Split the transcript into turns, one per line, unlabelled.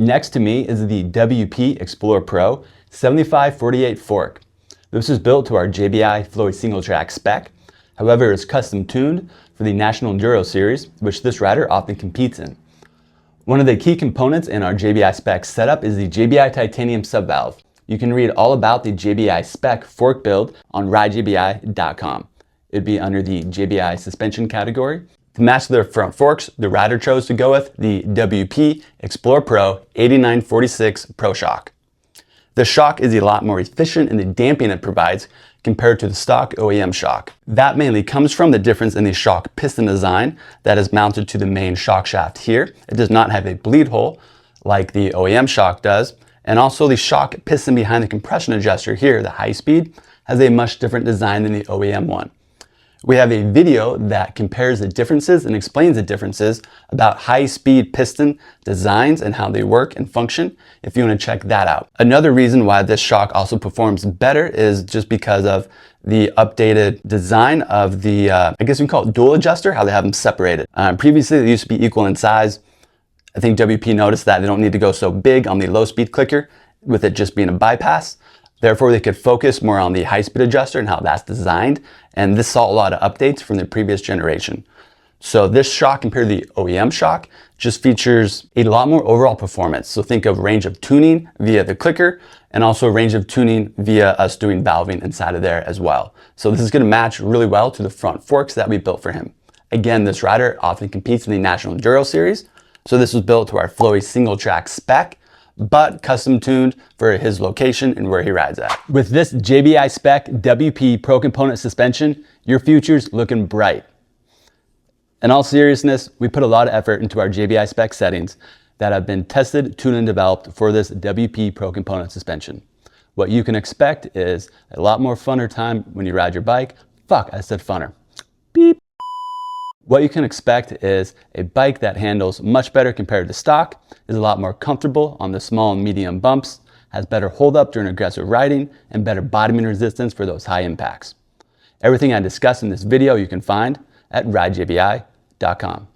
Next to me is the WP Xplor Pro 7548 fork. This is built to our JBI Flowy single track spec. However, it's custom tuned for the National Enduro series, which this rider often competes in. One of the key components in our JBI spec setup is the JBI titanium subvalve. You can read all about the JBI spec fork build on ridejbi.com. It'd be under the JBI suspension category. To match their front forks, the rider chose to go with the WP Xplor Pro 8946 Pro Shock. The shock is a lot more efficient in the damping it provides compared to the stock OEM shock. That mainly comes from the difference in the shock piston design that is mounted to the main shock shaft here. It does not have a bleed hole like the OEM shock does. And also the shock piston behind the compression adjuster here, the high speed, has a much different design than the OEM one. We have a video that compares the differences and explains the differences about high-speed piston designs and how they work and function, if you want to check that out. Another reason why this shock also performs better is just because of the updated design of the, I guess we can call it dual adjuster, how they have them separated. Previously, they used to be equal in size. I think WP noticed that they don't need to go so big on the low-speed clicker with it just being a bypass. Therefore, they could focus more on the high-speed adjuster and how that's designed. And this saw a lot of updates from the previous generation. So this shock compared to the OEM shock just features a lot more overall performance. So think of range of tuning via the clicker and also range of tuning via us doing valving inside of there as well. So this is going to match really well to the front forks that we built for him. Again, this rider often competes in the National Enduro series. So this was built to our Flowy single track spec, but custom tuned for his location and where he rides at. With this JBI spec WP Pro component suspension, your future's looking bright. In all seriousness, we put a lot of effort into our JBI spec settings that have been tested, tuned, and developed for this WP Pro component suspension. What you can expect is a lot more funner time when you ride your bike. Fuck, I said funner. Beep. What you can expect is a bike that handles much better compared to stock, is a lot more comfortable on the small and medium bumps, has better hold up during aggressive riding, and better bottoming resistance for those high impacts. Everything I discussed in this video you can find at ridejbi.com.